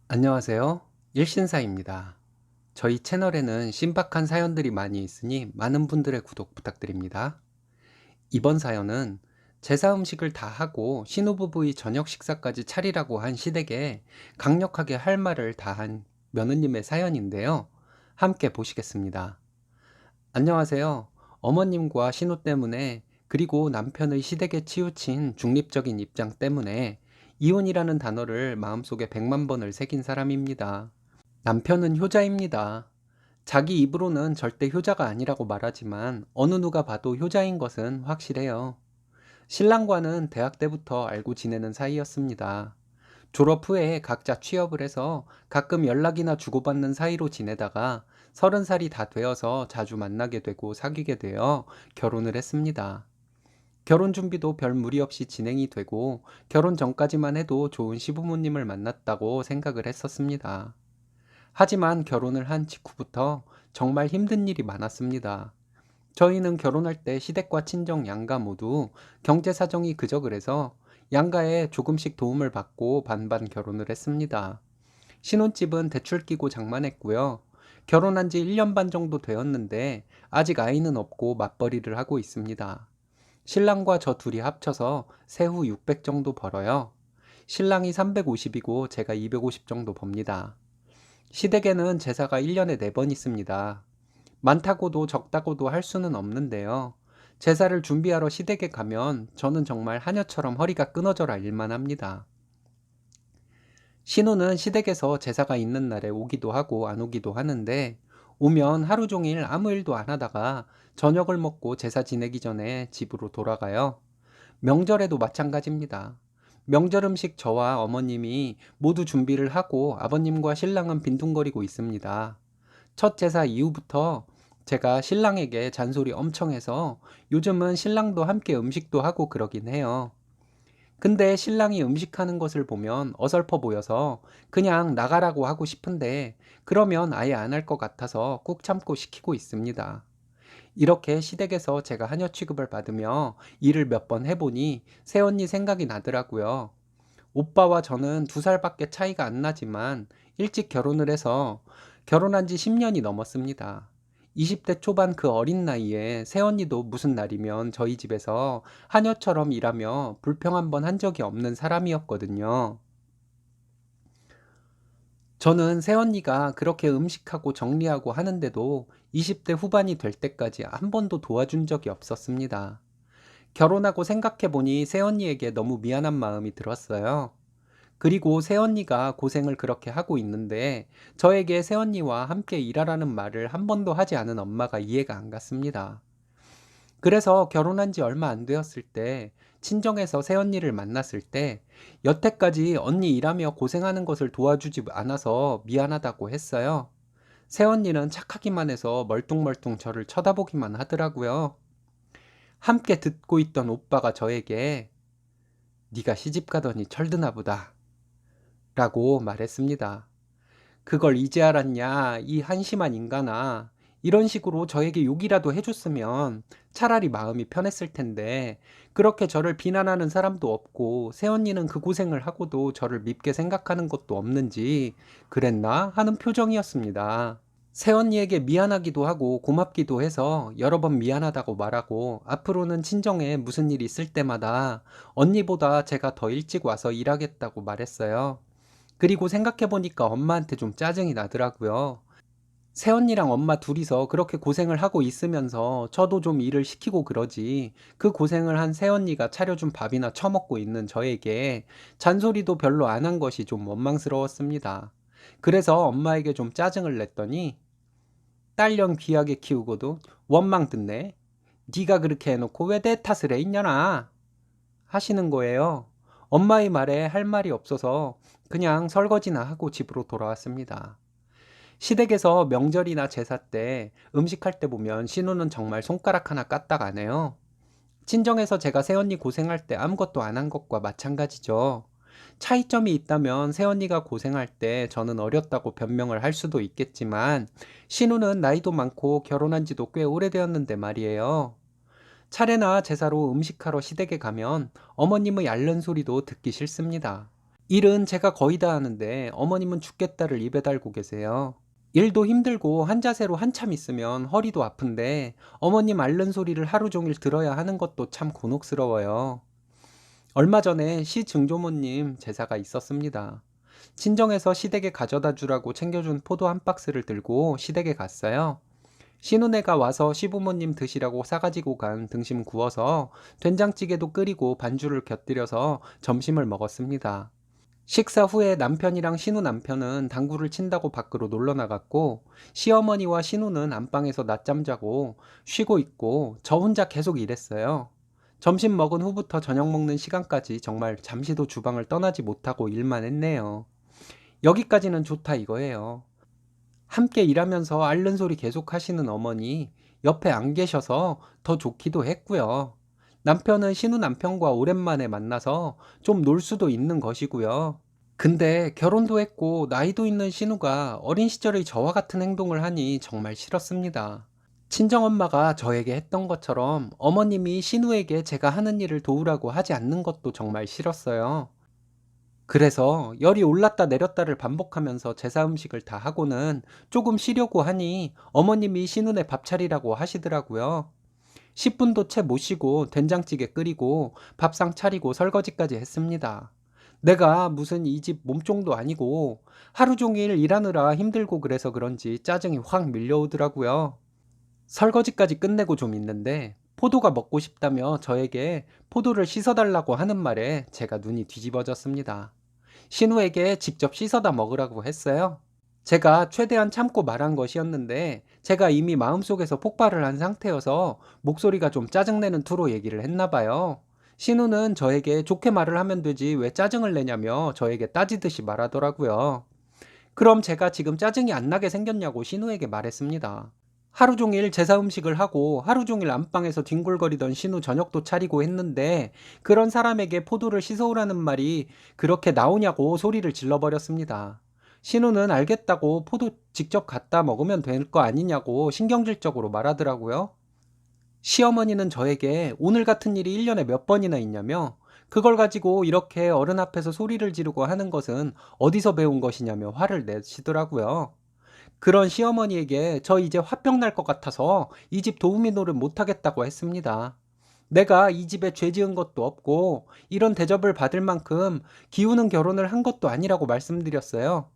안녕하세요. 일신사입니다. 저희 채널에는 신박한 사연들이 많이 있으니 많은 분들의 구독 부탁드립니다. 이번 사연은 제사 음식을 다 하고 신혼부부의 저녁 식사까지 차리라고 한 시댁에 강력하게 할 말을 다한 며느님의 사연인데요. 함께 보시겠습니다. 안녕하세요. 어머님과 신호 때문에 그리고 남편의 시댁에 치우친 중립적인 입장 때문에 이혼이라는 단어를 마음속에 100만 번을 새긴 사람입니다. 남편은 효자입니다. 자기 입으로는 절대 효자가 아니라고 말하지만 어느 누가 봐도 효자인 것은 확실해요. 신랑과는 대학 때부터 알고 지내는 사이였습니다. 졸업 후에 각자 취업을 해서 가끔 연락이나 주고받는 사이로 지내다가 30살이 다 되어서 자주 만나게 되고 사귀게 되어 결혼을 했습니다. 결혼 준비도 별 무리 없이 진행이 되고 결혼 전까지만 해도 좋은 시부모님을 만났다고 생각을 했었습니다. 하지만 결혼을 한 직후부터 정말 힘든 일이 많았습니다. 저희는 결혼할 때 시댁과 친정 양가 모두 경제 사정이 그저 그래서 양가에 조금씩 도움을 받고 반반 결혼을 했습니다. 신혼집은 대출 끼고 장만했고요. 결혼한 지 1년 반 정도 되었는데 아직 아이는 없고 맞벌이를 하고 있습니다. 신랑과 저 둘이 합쳐서 세후 600 정도 벌어요. 신랑이 350이고 제가 250 정도 법니다. 시댁에는 제사가 1년에 4번 있습니다. 많다고도 적다고도 할 수는 없는데요. 제사를 준비하러 시댁에 가면 저는 정말 하녀처럼 허리가 끊어져라 일만 합니다. 신우는 시댁에서 제사가 있는 날에 오기도 하고 안 오기도 하는데 오면 하루 종일 아무 일도 안 하다가 저녁을 먹고 제사 지내기 전에 집으로 돌아가요. 명절에도 마찬가지입니다. 명절 음식 저와 어머님이 모두 준비를 하고 아버님과 신랑은 빈둥거리고 있습니다. 첫 제사 이후부터 제가 신랑에게 잔소리 엄청 해서 요즘은 신랑도 함께 음식도 하고 그러긴 해요. 근데 신랑이 음식하는 것을 보면 어설퍼 보여서 그냥 나가라고 하고 싶은데 그러면 아예 안 할 것 같아서 꾹 참고 시키고 있습니다. 이렇게 시댁에서 제가 하녀 취급을 받으며 일을 몇 번 해보니 새언니 생각이 나더라고요. 오빠와 저는 2살밖에 차이가 안 나지만 일찍 결혼을 해서 결혼한 지 10년이 넘었습니다. 20대 초반 그 어린 나이에 새언니도 무슨 날이면 저희 집에서 하녀처럼 일하며 불평 한 번 한 적이 없는 사람이었거든요. 저는 새언니가 그렇게 음식하고 정리하고 하는데도 20대 후반이 될 때까지 한 번도 도와준 적이 없었습니다. 결혼하고 생각해보니 새언니에게 너무 미안한 마음이 들었어요. 그리고 새언니가 고생을 그렇게 하고 있는데 저에게 새언니와 함께 일하라는 말을 한 번도 하지 않은 엄마가 이해가 안 갔습니다. 그래서 결혼한 지 얼마 안 되었을 때 친정에서 새언니를 만났을 때 여태까지 언니 일하며 고생하는 것을 도와주지 않아서 미안하다고 했어요. 새언니는 착하기만 해서 멀뚱멀뚱 저를 쳐다보기만 하더라고요. 함께 듣고 있던 오빠가 저에게 네가 시집 가더니 철드나 보다 라고 말했습니다. 그걸 이제 알았냐, 이 한심한 인간아. 이런 식으로 저에게 욕이라도 해줬으면 차라리 마음이 편했을 텐데, 그렇게 저를 비난하는 사람도 없고, 새언니는 그 고생을 하고도 저를 밉게 생각하는 것도 없는지, 그랬나? 하는 표정이었습니다. 새언니에게 미안하기도 하고 고맙기도 해서 여러 번 미안하다고 말하고, 앞으로는 친정에 무슨 일 있을 때마다 언니보다 제가 더 일찍 와서 일하겠다고 말했어요. 그리고 생각해보니까 엄마한테 좀 짜증이 나더라고요. 새언니랑 엄마 둘이서 그렇게 고생을 하고 있으면서 저도 좀 일을 시키고 그러지. 그 고생을 한 새언니가 차려준 밥이나 처먹고 있는 저에게 잔소리도 별로 안 한 것이 좀 원망스러웠습니다. 그래서 엄마에게 좀 짜증을 냈더니 딸년 귀하게 키우고도 원망 듣네. 네가 그렇게 해놓고 왜 내 탓을 해 있냐나 하시는 거예요. 엄마의 말에 할 말이 없어서 그냥 설거지나 하고 집으로 돌아왔습니다. 시댁에서 명절이나 제사 때 음식할 때 보면 신우는 정말 손가락 하나 까딱 안 해요. 친정에서 제가 새언니 고생할 때 아무것도 안 한 것과 마찬가지죠. 차이점이 있다면 새언니가 고생할 때 저는 어렸다고 변명을 할 수도 있겠지만 신우는 나이도 많고 결혼한 지도 꽤 오래되었는데 말이에요. 차례나 제사로 음식하러 시댁에 가면 어머님의 앓는 소리도 듣기 싫습니다. 일은 제가 거의 다 하는데 어머님은 죽겠다를 입에 달고 계세요. 일도 힘들고 한 자세로 한참 있으면 허리도 아픈데 어머님 앓는 소리를 하루 종일 들어야 하는 것도 참 곤혹스러워요. 얼마 전에 시증조모님 제사가 있었습니다. 친정에서 시댁에 가져다 주라고 챙겨준 포도 한 박스를 들고 시댁에 갔어요. 신우네가 와서 시부모님 드시라고 싸가지고 간 등심 구워서 된장찌개도 끓이고 반주를 곁들여서 점심을 먹었습니다. 식사 후에 남편이랑 신우 남편은 당구를 친다고 밖으로 놀러 나갔고, 시어머니와 신우는 안방에서 낮잠 자고 쉬고 있고 저 혼자 계속 일했어요. 점심 먹은 후부터 저녁 먹는 시간까지 정말 잠시도 주방을 떠나지 못하고 일만 했네요. 여기까지는 좋다 이거예요. 함께 일하면서 앓는 소리 계속 하시는 어머니 옆에 안 계셔서 더 좋기도 했고요. 남편은 신우 남편과 오랜만에 만나서 좀 놀 수도 있는 것이고요. 근데 결혼도 했고 나이도 있는 신우가 어린 시절의 저와 같은 행동을 하니 정말 싫었습니다. 친정엄마가 저에게 했던 것처럼 어머님이 신우에게 제가 하는 일을 도우라고 하지 않는 것도 정말 싫었어요. 그래서 열이 올랐다 내렸다를 반복하면서 제사 음식을 다 하고는 조금 쉬려고 하니 어머님이 신우네 밥 차리라고 하시더라고요. 10분도 채 못 쉬고 된장찌개 끓이고 밥상 차리고 설거지까지 했습니다. 내가 무슨 이 집 몸종도 아니고 하루 종일 일하느라 힘들고 그래서 그런지 짜증이 확 밀려오더라고요. 설거지까지 끝내고 좀 있는데 포도가 먹고 싶다며 저에게 포도를 씻어달라고 하는 말에 제가 눈이 뒤집어졌습니다. 신우에게 직접 씻어다 먹으라고 했어요. 제가 최대한 참고 말한 것이었는데 제가 이미 마음속에서 폭발을 한 상태여서 목소리가 좀 짜증내는 투로 얘기를 했나 봐요. 신우는 저에게 좋게 말을 하면 되지 왜 짜증을 내냐며 저에게 따지듯이 말하더라고요. 그럼 제가 지금 짜증이 안 나게 생겼냐고 신우에게 말했습니다. 하루 종일 제사 음식을 하고 하루 종일 안방에서 뒹굴거리던 신우 저녁도 차리고 했는데 그런 사람에게 포도를 씻어오라는 말이 그렇게 나오냐고 소리를 질러버렸습니다. 신우는 알겠다고 포도 직접 갖다 먹으면 될 거 아니냐고 신경질적으로 말하더라고요. 시어머니는 저에게 오늘 같은 일이 1년에 몇 번이나 있냐며 그걸 가지고 이렇게 어른 앞에서 소리를 지르고 하는 것은 어디서 배운 것이냐며 화를 내시더라고요. 그런 시어머니에게 저 이제 화병 날 것 같아서 이 집 도우미 노릇 못하겠다고 했습니다. 내가 이 집에 죄 지은 것도 없고 이런 대접을 받을 만큼 기우는 결혼을 한 것도 아니라고 말씀드렸어요.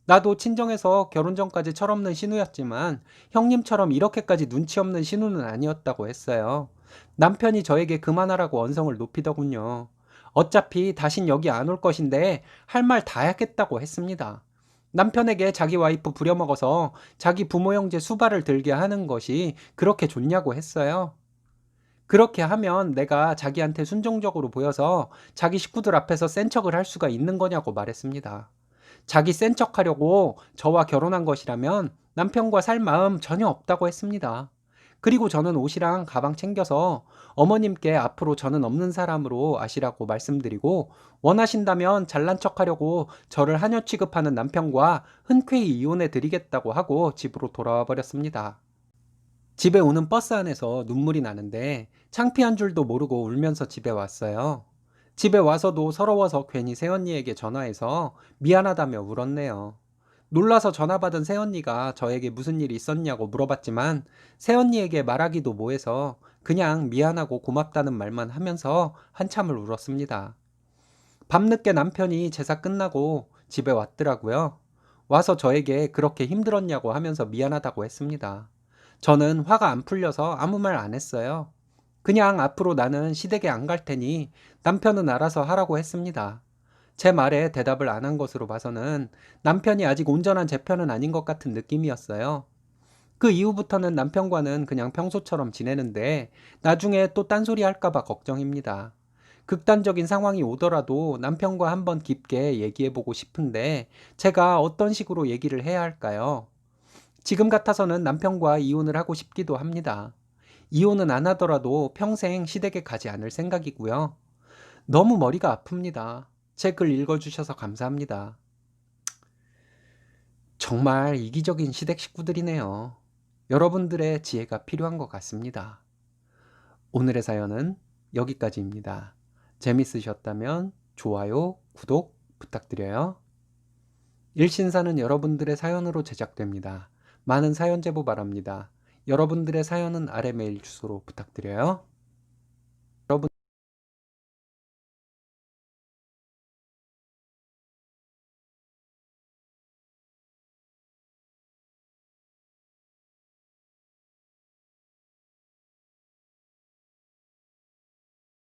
나도 친정에서 결혼 전까지 철없는 신우였지만 형님처럼 이렇게까지 눈치 없는 신우는 아니었다고 했어요. 남편이 저에게 그만하라고 언성을 높이더군요. 어차피 다신 여기 안 올 것인데 할 말 다 하겠다고 했습니다. 남편에게 자기 와이프 부려먹어서 자기 부모 형제 수발을 들게 하는 것이 그렇게 좋냐고 했어요. 그렇게 하면 내가 자기한테 순종적으로 보여서 자기 식구들 앞에서 센 척을 할 수가 있는 거냐고 말했습니다. 자기 센 척하려고 저와 결혼한 것이라면 남편과 살 마음 전혀 없다고 했습니다. 그리고 저는 옷이랑 가방 챙겨서 어머님께 앞으로 저는 없는 사람으로 아시라고 말씀드리고 원하신다면 잘난 척하려고 저를 하녀 취급하는 남편과 흔쾌히 이혼해 드리겠다고 하고 집으로 돌아와 버렸습니다. 집에 오는 버스 안에서 눈물이 나는데 창피한 줄도 모르고 울면서 집에 왔어요. 집에 와서도 서러워서 괜히 새언니에게 전화해서 미안하다며 울었네요. 놀라서 전화 받은 새언니가 저에게 무슨 일이 있었냐고 물어봤지만 새언니에게 말하기도 뭐해서 그냥 미안하고 고맙다는 말만 하면서 한참을 울었습니다. 밤늦게 남편이 제사 끝나고 집에 왔더라고요. 와서 저에게 그렇게 힘들었냐고 하면서 미안하다고 했습니다. 저는 화가 안 풀려서 아무 말 안 했어요. 그냥 앞으로 나는 시댁에 안 갈 테니 남편은 알아서 하라고 했습니다. 제 말에 대답을 안 한 것으로 봐서는 남편이 아직 온전한 제 편은 아닌 것 같은 느낌이었어요. 그 이후부터는 남편과는 그냥 평소처럼 지내는데 나중에 또 딴소리 할까봐 걱정입니다. 극단적인 상황이 오더라도 남편과 한번 깊게 얘기해보고 싶은데 제가 어떤 식으로 얘기를 해야 할까요? 지금 같아서는 남편과 이혼을 하고 싶기도 합니다. 이혼은 안 하더라도 평생 시댁에 가지 않을 생각이고요. 너무 머리가 아픕니다. 제 글 읽어주셔서 감사합니다. 정말 이기적인 시댁 식구들이네요. 여러분들의 지혜가 필요한 것 같습니다. 오늘의 사연은 여기까지입니다. 재밌으셨다면 좋아요, 구독 부탁드려요. 일신사는 여러분들의 사연으로 제작됩니다. 많은 사연 제보 바랍니다. 여러분들의 사연은 아래 메일 주소로 부탁드려요. 여러분